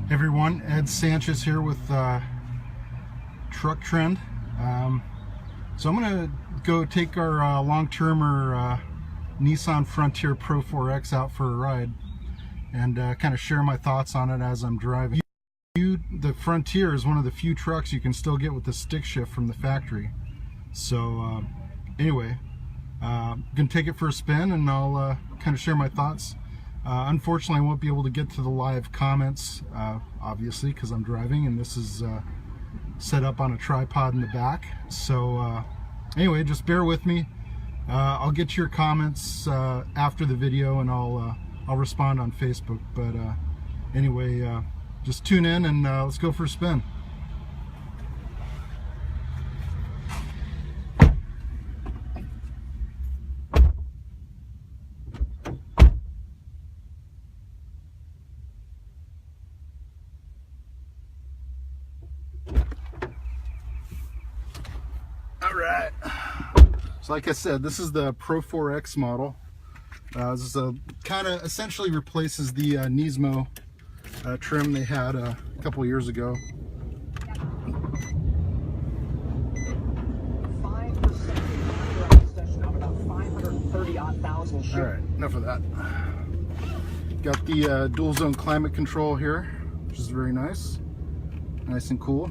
Hey everyone, Ed Sanchez here with Truck Trend. So I'm going to go take our long-termer Nissan Frontier Pro 4X out for a ride and kind of share my thoughts on it as I'm driving. The Frontier is one of the few trucks you can still get with the stick shift from the factory. So anyway, I'm going to take it for a spin and I'll kind of share my thoughts. Unfortunately, I won't be able to get to the live comments, obviously, because I'm driving and this is set up on a tripod in the back. So anyway, just bear with me. I'll get your comments after the video and I'll respond on Facebook. But anyway, just tune in and let's go for a spin. Alright, so like I said, this is the Pro 4X model. This is kind of essentially replaces the Nismo trim they had a couple years ago. 5% of about 530,000 shares. Alright, enough of that. Got the dual zone climate control here, which is very nice. Nice and cool.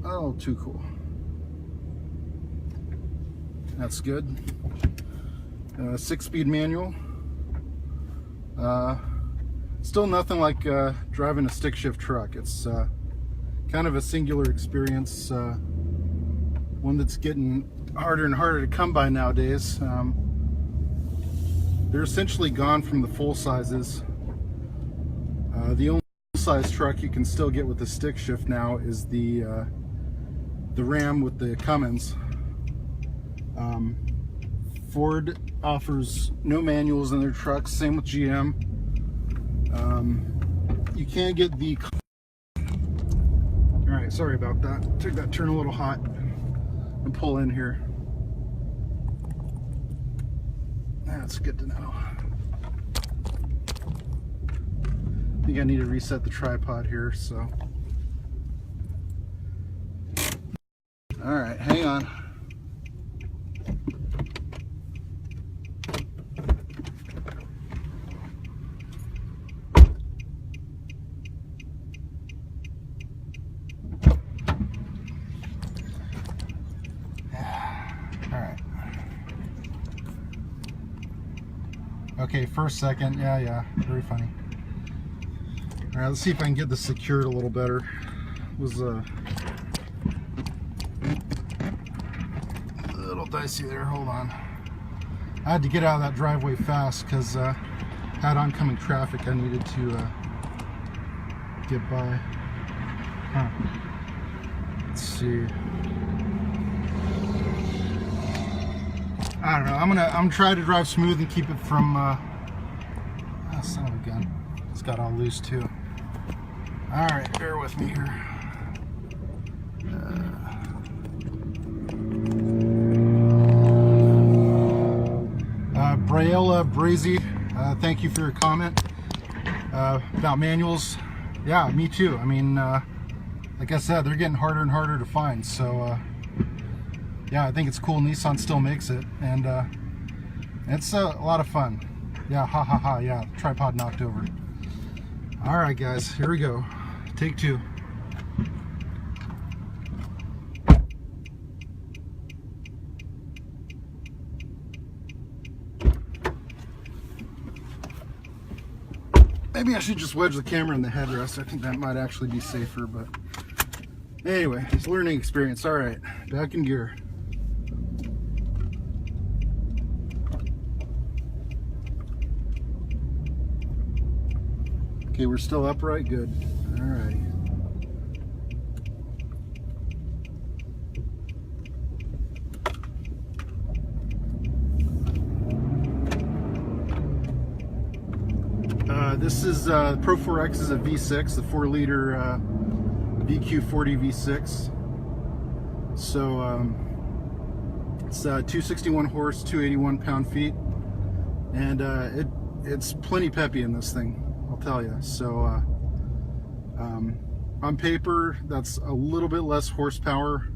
Oh, too cool. That's good. 6-speed manual. Still nothing like driving a stick shift truck. It's kind of a singular experience, one that's getting harder and harder to come by nowadays. They're essentially gone from the full sizes. The only full-size truck you can still get with the stick shift now is the Ram with the Cummins. Ford offers no manuals in their trucks, same with GM. You can't get the... Alright, sorry about that. Took that turn a little hot and pull in here. That's good to know. I think I need to reset the tripod here, so... Alright, hang on. Okay, first, second, yeah, very funny. All right, let's see if I can get this secured a little better. It was a little dicey there, hold on. I had to get out of that driveway fast because had oncoming traffic I needed to get by. Let's see. I don't know. I'm gonna try to drive smooth and keep it from. Oh, son of a gun! It's got all loose too. All right, bear with me here. Braella Brazy, thank you for your comment about manuals. Yeah, me too. I mean, like I said, they're getting harder and harder to find. So. Yeah, I think it's cool Nissan still makes it, and it's a lot of fun. Yeah, yeah, tripod knocked over. All right, guys, here we go. Take two. Maybe I should just wedge the camera in the headrest. I think that might actually be safer, but anyway, it's a learning experience. All right, back in gear. Okay, we're still upright, good. All right. This is Pro 4X is a V6, the 4-liter VQ40 V6. So it's 261 horse, 281 pound-feet, and it's plenty peppy in this thing, I'll tell you. So On paper, that's a little bit less horsepower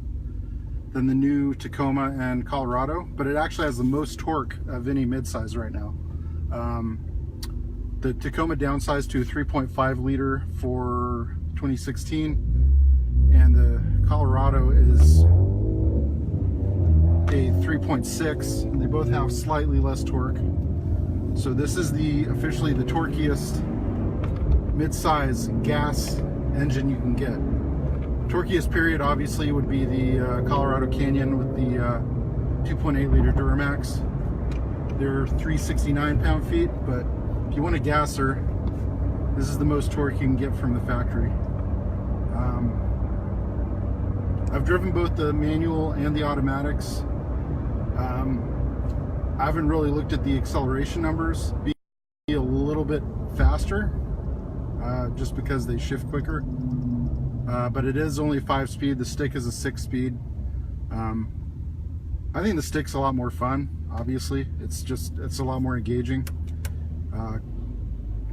than the new Tacoma and Colorado, but it actually has the most torque of any midsize right now. The Tacoma downsized to a 3.5 liter for 2016, and the Colorado is a 3.6, and they both have slightly less torque. So this is officially the torquiest midsize gas engine you can get. Torquiest period obviously would be the Colorado Canyon with the 2.8 liter Duramax. They're 369 pound-feet, but if you want a gasser, this is the most torque you can get from the factory. I've driven both the manual and the automatics. I haven't really looked at the acceleration numbers. Be a little bit faster, just because they shift quicker. But it is only 5-speed. The stick is a 6-speed. I think the stick's a lot more fun. Obviously, it's a lot more engaging.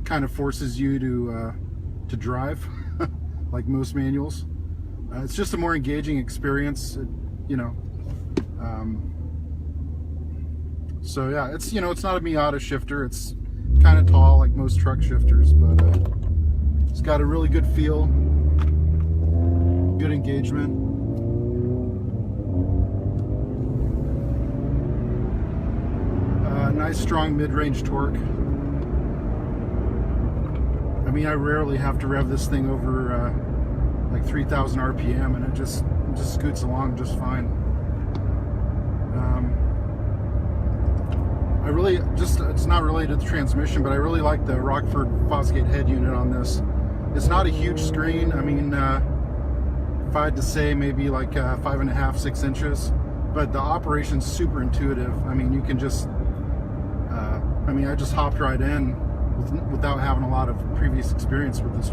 Kind of forces you to drive, like most manuals. It's just a more engaging experience, you know. So yeah, it's not a Miata shifter. It's kind of tall like most truck shifters, but it's got a really good feel, good engagement. Nice strong mid-range torque. I mean, I rarely have to rev this thing over like 3,000 RPM, and it just scoots along just fine. I really it's not related to the transmission, but I really like the Rockford Fosgate head unit on this. It's not a huge screen. I mean, if I had to say, maybe like 5.5, 6 inches, but the operation's super intuitive. I mean, you can just, I just hopped right in without having a lot of previous experience with this.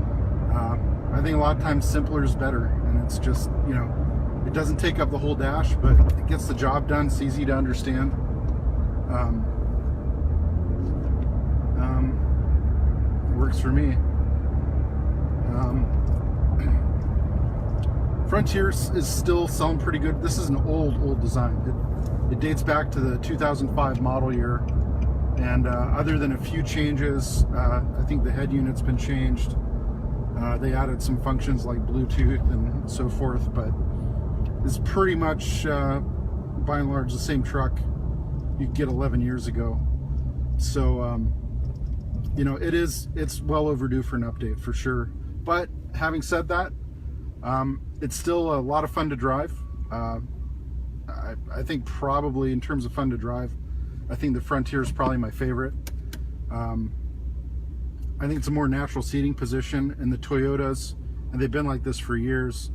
I think a lot of times simpler is better, and it's just, it doesn't take up the whole dash, but it gets the job done. It's easy to understand. It works for me. Frontier is still selling pretty good. This is an old design. It dates back to the 2005 model year, and other than a few changes, I think the head unit's been changed. They added some functions like Bluetooth and so forth, but it's pretty much by and large the same truck you could get 11 years ago. So it's well overdue for an update for sure. But having said that, it's still a lot of fun to drive. I think probably in terms of fun to drive, I think the Frontier is probably my favorite. I think it's a more natural seating position, and the Toyotas, and they've been like this for years,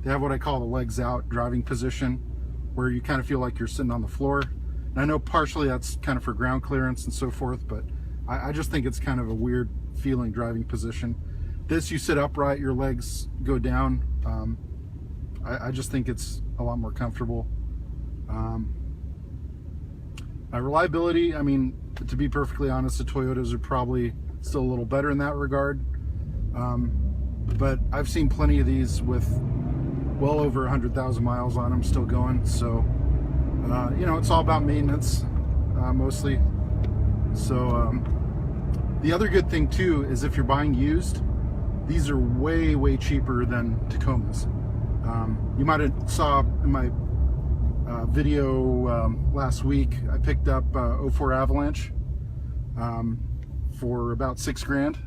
they have what I call the legs out driving position, where you kind of feel like you're sitting on the floor. And I know partially that's kind of for ground clearance and so forth, but I just think it's kind of a weird feeling driving position. This, you sit upright, your legs go down. I just think it's a lot more comfortable. Reliability, I mean, to be perfectly honest, the Toyotas are probably still a little better in that regard. But I've seen plenty of these with well over 100,000 miles on them still going. So, it's all about maintenance, mostly. So, the other good thing too is if you're buying used, these are way cheaper than Tacomas. You might have saw in my video last week, I picked up 04 Avalanche for about $6 grand.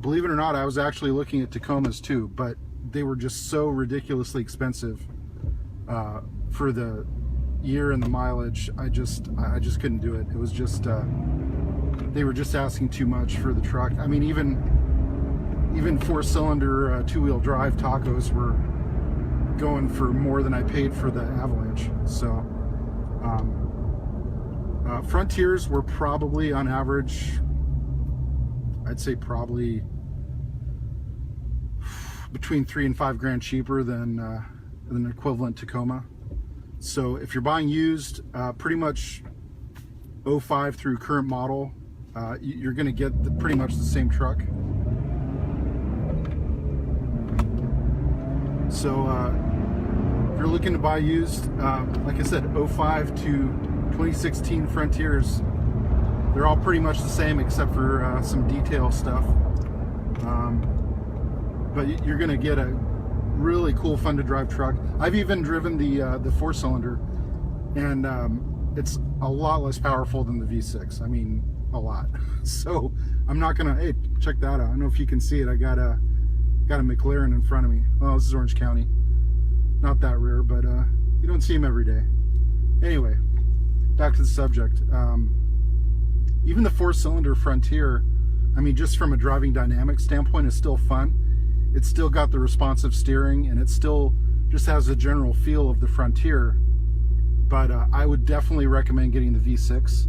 Believe it or not, I was actually looking at Tacomas too, but they were just so ridiculously expensive for the year and the mileage. I just couldn't do it. It was just they were just asking too much for the truck. I mean, even 4-cylinder 2-wheel drive Tacos were going for more than I paid for the Avalanche. So Frontiers were probably on average, I'd say probably between $3 and $5 grand cheaper than an equivalent Tacoma. So if you're buying used, pretty much 05 through current model, you're going to get pretty much the same truck. So if you're looking to buy used, like I said, 05 to 2016 Frontiers, they're all pretty much the same except for some detail stuff. But you're gonna get a really cool, fun to drive truck. I've even driven the 4-cylinder, and it's a lot less powerful than the V6. I mean, a lot. So I'm not gonna. Hey, check that out. I don't know if you can see it. I got a McLaren in front of me. Well, this is Orange County. Not that rare, but you don't see them every day. Anyway, back to the subject. Even the 4-cylinder Frontier, I mean, just from a driving dynamic standpoint, is still fun. It's still got the responsive steering, and it still just has the general feel of the Frontier. But I would definitely recommend getting the V6.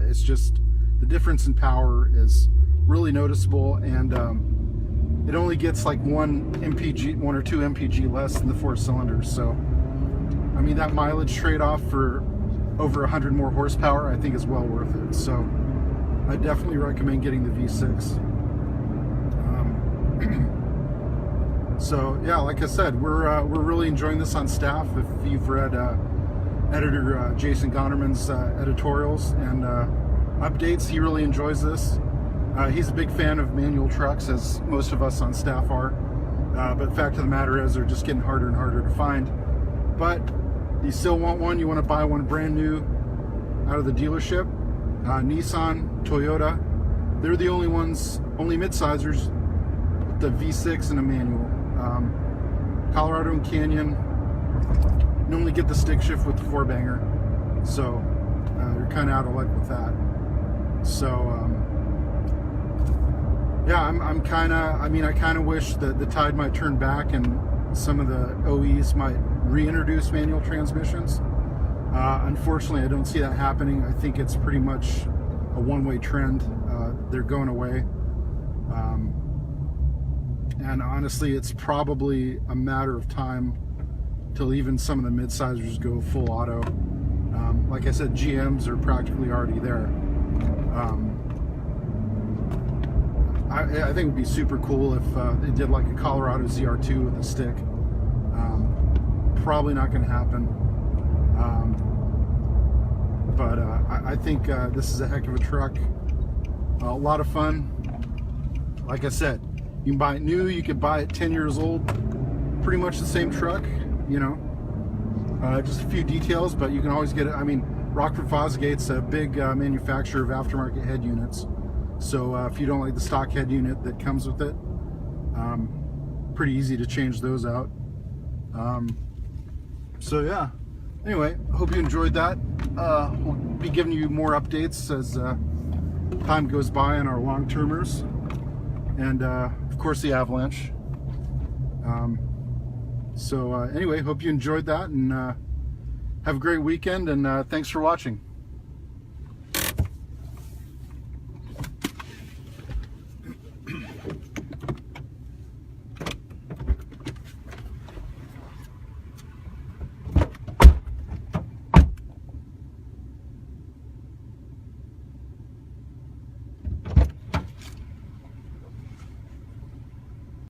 It's just, the difference in power is really noticeable, and it only gets like 1 or 2 mpg less than the 4-cylinder. So, I mean, that mileage trade-off for over 100 more horsepower, I think, is well worth it. So, I definitely recommend getting the V6. So yeah, like I said, we're really enjoying this on staff. If you've read editor Jason Gonerman's editorials and updates, he really enjoys this. He's a big fan of manual trucks, as most of us on staff are. But the fact of the matter is, they're just getting harder and harder to find. But you still want one, you want to buy one brand new out of the dealership. Nissan, Toyota, they're the only ones, only mid-sizers with the V6 and a manual. Colorado and Canyon, you only get the stick shift with the 4-banger, so you're kind of out of luck with that. So yeah, I'm kind of, I mean, I kind of wish that the tide might turn back and some of the OEs might reintroduce manual transmissions. Unfortunately, I don't see that happening. I think it's pretty much a one-way trend. They're going away. And honestly, it's probably a matter of time till even some of the mid-sizers go full auto. Like I said, GMs are practically already there. I think it would be super cool if they did like a Colorado ZR2 with a stick. Probably not going to happen. But I think this is a heck of a truck. A lot of fun. Like I said, you can buy it new, you could buy it 10 years old. Pretty much the same truck, you know. Just a few details, but you can always get it. I mean, Rockford Fosgate's a big manufacturer of aftermarket head units. So if you don't like the stock head unit that comes with it, pretty easy to change those out. So yeah, anyway, I hope you enjoyed that. We'll be giving you more updates as time goes by on our long-termers, and of course the Avalanche. So anyway, hope you enjoyed that, and have a great weekend, and thanks for watching.